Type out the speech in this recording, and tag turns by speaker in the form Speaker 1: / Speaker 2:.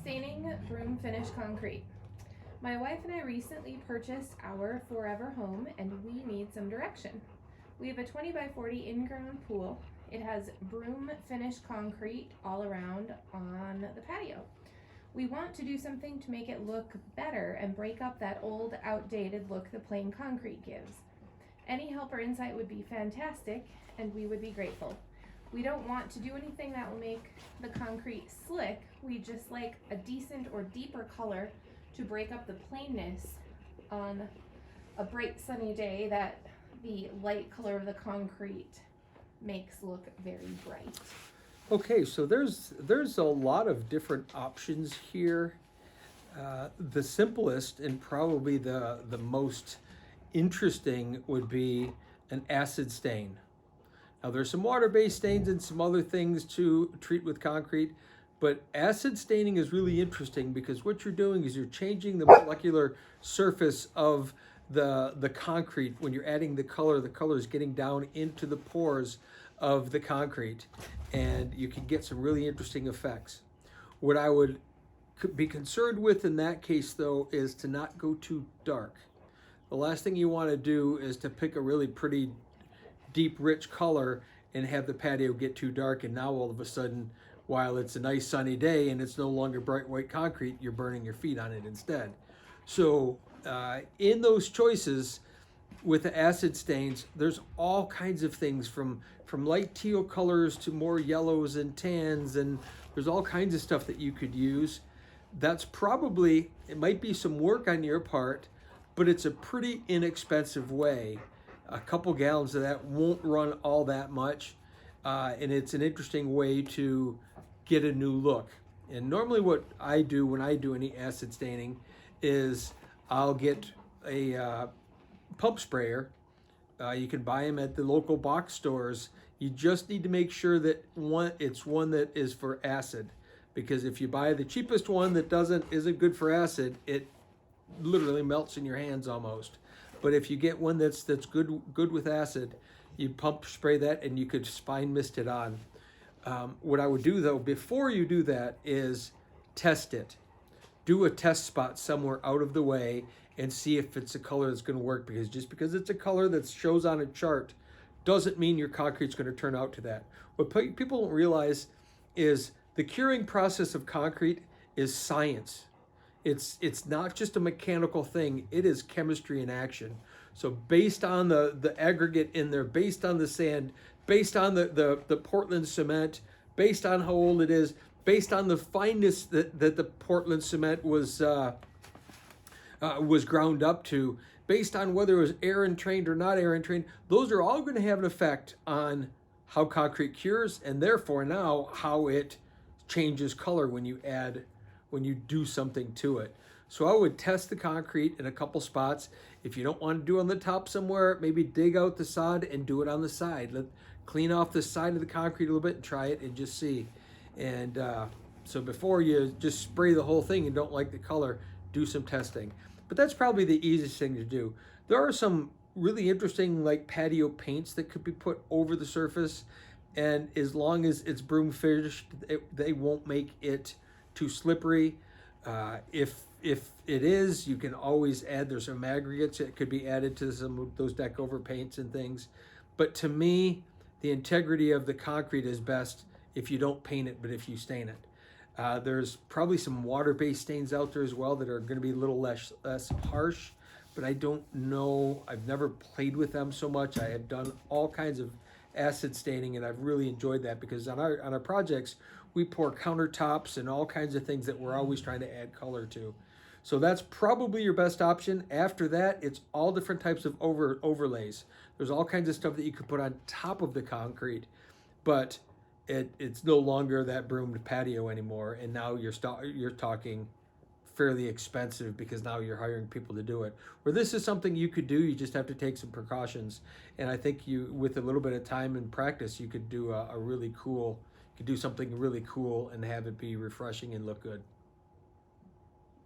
Speaker 1: Staining broom finish concrete. My wife and I recently purchased our forever home and we need some direction. We have a 20 by 40 in-ground pool. It has broom finish concrete all around on the patio. We want to do something to make it look better and break up that old, outdated look the plain concrete gives. Any help or insight would be fantastic and we would be grateful. We don't want to do anything that will make the concrete slick. We just like a decent or deeper color to break up the plainness on a bright sunny day that the light color of the concrete makes look very bright.
Speaker 2: Okay, so there's a lot of different options here. The simplest and probably the most interesting would be an acid stain. Now there's some water-based stains and some other things to treat with concrete, but acid staining is really interesting because what you're doing is you're changing the molecular surface of the concrete. When you're adding the color is getting down into the pores of the concrete, and you can get some really interesting effects. What I would be concerned with in that case, though, is to not go too dark. The last thing you want to do is to pick a really pretty deep, rich color and have the patio get too dark, and now all of a sudden, while it's a nice sunny day and it's no longer bright white concrete, you're burning your feet on it instead. So in those choices with the acid stains, there's all kinds of things from light teal colors to more yellows and tans, and there's all kinds of stuff that you could use. That's probably, it might be some work on your part, but it's a pretty inexpensive way. A couple gallons of that won't run all that much, and it's an interesting way to get a new look. And normally what I do when I do any acid staining is I'll get a pump sprayer. You can buy them at the local box stores. You just need to make sure that it's one that is for acid, because if you buy the cheapest one that isn't good for acid, it literally melts in your hands almost. But if you get one that's good with acid, you pump spray that and you could spine mist it on. What I would do though before you do that is test it. Do a test spot somewhere out of the way and see if it's a color that's going to work, because just because it's a color that shows on a chart doesn't mean your concrete's going to turn out to that. What people don't realize is the curing process of concrete is science. It's not just a mechanical thing, it is chemistry in action. So based on the aggregate in there, based on the sand, based on the Portland cement, based on how old it is, based on the fineness that the Portland cement was ground up to, based on whether it was air entrained or not air entrained, those are all going to have an effect on how concrete cures, and therefore now how it changes color when you do something to it. So I would test the concrete in a couple spots. If you don't want to do it on the top somewhere, maybe dig out the sod and do it on the side. Clean off the side of the concrete a little bit and try it and just see. And so before you just spray the whole thing and don't like the color, do some testing. But that's probably the easiest thing to do. There are some really interesting like patio paints that could be put over the surface, and as long as it's broom finished, they won't make it too slippery. If it is, you can always add, there's some aggregates that could be added to some of those deck over paints and things. But to me, the integrity of the concrete is best if you don't paint it, but if you stain it. There's probably some water-based stains out there as well that are going to be a little less harsh, but I don't know. I've never played with them so much. I have done all kinds of acid staining, and I've really enjoyed that because on our projects, we pour countertops and all kinds of things that we're always trying to add color to. So that's probably your best option. After that, it's all different types of overlays. There's all kinds of stuff that you could put on top of the concrete, but it's no longer that broomed patio anymore. And now you're talking fairly expensive because now you're hiring people to do it. Where this is something you could do, you just have to take some precautions. And I think with a little bit of time and practice, you could do something really cool and have it be refreshing and look good.